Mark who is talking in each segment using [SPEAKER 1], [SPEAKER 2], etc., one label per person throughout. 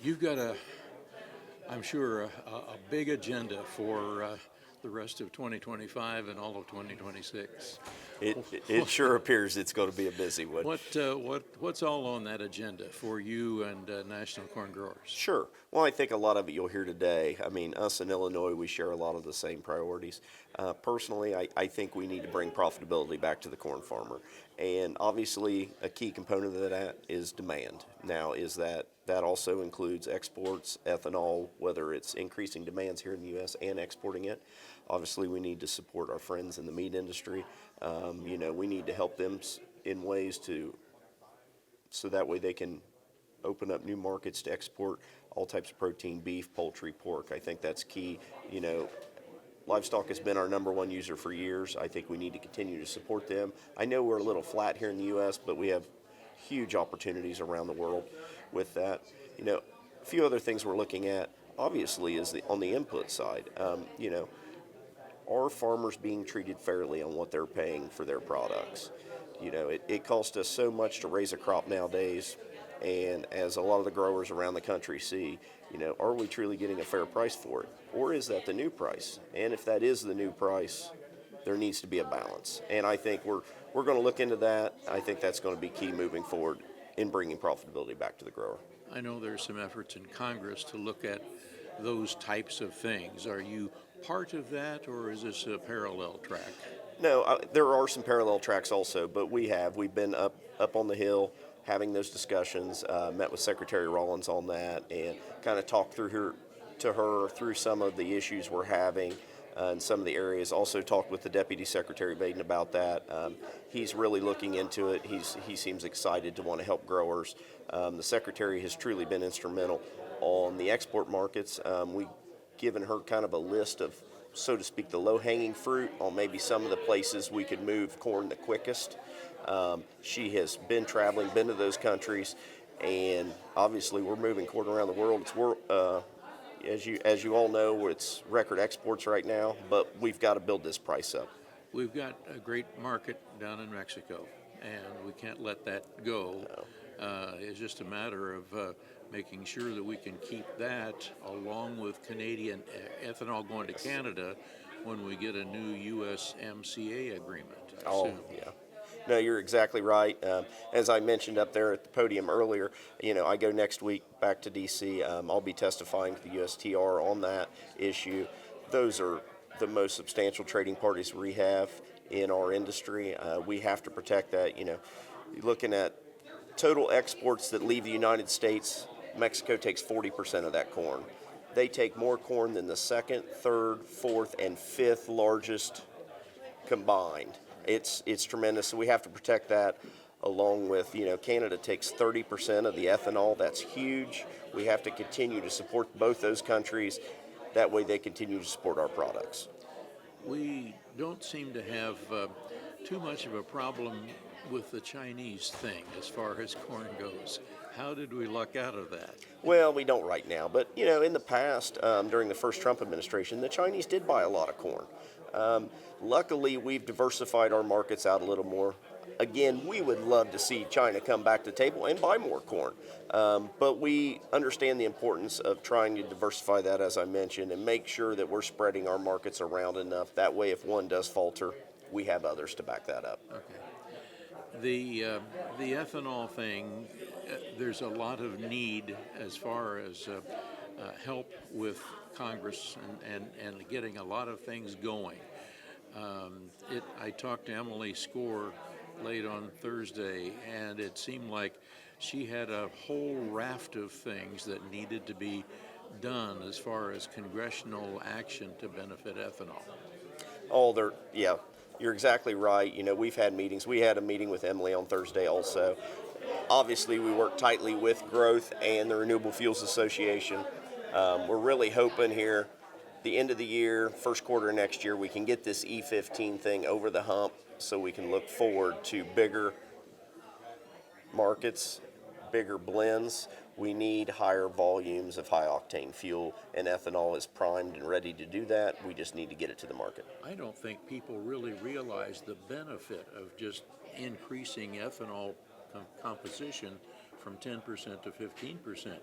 [SPEAKER 1] You've got I'm sure, a big agenda for the rest of 2025 and all of 2026.
[SPEAKER 2] It sure appears it's going to be a busy one.
[SPEAKER 1] What's all on that agenda for you and National Corn Growers?
[SPEAKER 2] Sure. Well, I think a lot of it you'll hear today. I mean, us in Illinois, we share a lot of the same priorities. Personally, I think we need to bring profitability back to the corn farmer. And obviously, a key component of that is demand. Now, that also includes exports, ethanol, whether it's increasing demands here in the U.S. and exporting it. Obviously, we need to support our friends in the meat industry. We need to help them in ways so that way they can open up new markets to export all types of protein, beef, poultry, pork. I think that's key. Livestock has been our number one user for years. I think we need to continue to support them. I know we're a little flat here in the U.S., but we have huge opportunities around the world with that. A few other things we're looking at, obviously, is on the input side. Are farmers being treated fairly on what they're paying for their products? It costs us so much to raise a crop nowadays, and as a lot of the growers around the country see, are we truly getting a fair price for it? Or is that the new price? And if that is the new price, there needs to be a balance. And I think we're going to look into that. I think that's going to be key moving forward in bringing profitability back to the grower.
[SPEAKER 1] I know there's some efforts in Congress to look at those types of things. Are you part of that, or is this a parallel track?
[SPEAKER 2] No, there are some parallel tracks also, but we've been up on the Hill having those discussions, met with Secretary Rollins on that, and kind of talked through some of the issues we're having in some of the areas. Also talked with the Deputy Secretary Baden about that. He's really looking into it. He seems excited to want to help growers. The Secretary has truly been instrumental on the export markets. We've given her kind of a list of, so to speak, the low-hanging fruit on maybe some of the places we could move corn the quickest. She has been traveling, been to those countries, and obviously we're moving corn around the world. As you all know, it's record exports right now, but we've got to build this price up.
[SPEAKER 1] We've got a great market down in Mexico, and we can't let that go. No. It's just a matter of making sure that we can keep that along with Canadian ethanol going to Canada when we get a new USMCA agreement.
[SPEAKER 2] Yeah. No, you're exactly right. As I mentioned up there at the podium earlier, I go next week back to D.C. I'll be testifying to the USTR on that issue. Those are the most substantial trading parties we have in our industry. We have to protect that. Looking at total exports that leave the United States, Mexico takes 40% of that corn. They take more corn than the second, third, fourth, and fifth largest combined. It's tremendous. So we have to protect that, along with, Canada takes 30% of the ethanol. That's huge. We have to continue to support both those countries. That way they continue to support our products.
[SPEAKER 1] We don't seem to have too much of a problem with the Chinese thing as far as corn goes. How did we luck out of that?
[SPEAKER 2] Well, we don't right now, but in the past, during the first Trump administration, the Chinese did buy a lot of corn. Luckily, we've diversified our markets out a little more. Again, we would love to see China come back to the table and buy more corn, but we understand the importance of trying to diversify that, as I mentioned, and make sure that we're spreading our markets around enough. That way, if one does falter, we have others to back that up.
[SPEAKER 1] Okay. The ethanol thing, there's a lot of need as far as help with Congress and getting a lot of things going. I talked to Emily Score late on Thursday, and it seemed like she had a whole raft of things that needed to be done as far as congressional action to benefit ethanol.
[SPEAKER 2] Yeah. You're exactly right. We've had meetings. We had a meeting with Emily on Thursday also. Obviously, we work tightly with Growth and the Renewable Fuels Association. We're really hoping here, the end of the year, first quarter of next year, we can get this E15 thing over the hump so we can look forward to bigger markets, bigger blends. We need higher volumes of high-octane fuel, and ethanol is primed and ready to do that. We just need to get it to the market.
[SPEAKER 1] I don't think people really realize the benefit of just increasing ethanol composition from 10% to 15%.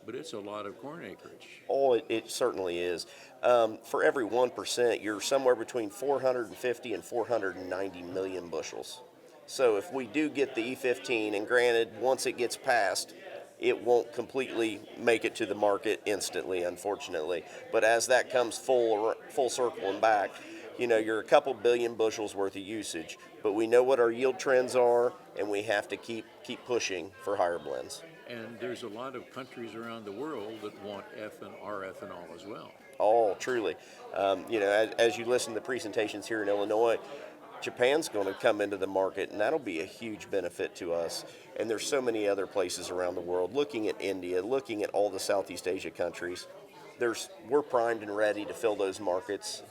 [SPEAKER 1] but it's a lot of corn acreage.
[SPEAKER 2] Oh, it certainly is. For every 1%, you're somewhere between 450 and 490 million bushels. So if we do get the E15, and granted, once it gets passed, it won't completely make it to the market instantly, unfortunately. But as that comes full circle and back, you're a couple billion bushels worth of usage. But we know what our yield trends are, and we have to keep pushing for higher blends.
[SPEAKER 1] And there's a lot of countries around the world that want our ethanol as well.
[SPEAKER 2] Oh, truly. As you listen to the presentations here in Illinois, Japan's going to come into the market, and that'll be a huge benefit to us. And there's so many other places around the world. Looking at India, looking at all the Southeast Asia countries, we're primed and ready to fill those markets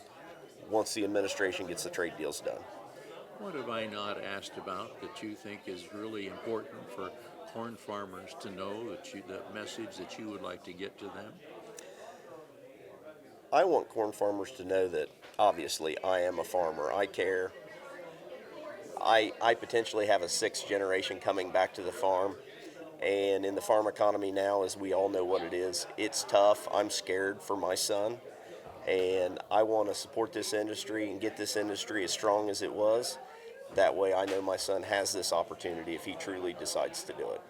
[SPEAKER 2] once the administration gets the trade deals done.
[SPEAKER 1] What have I not asked about that you think is really important for corn farmers to know, the message that you would like to get to them?
[SPEAKER 2] I want corn farmers to know that obviously I am a farmer. I care. I potentially have a sixth generation coming back to the farm. And in the farm economy now, as we all know what it is, it's tough. I'm scared for my son. And I want to support this industry and get this industry as strong as it was. That way I know my son has this opportunity if he truly decides to do it.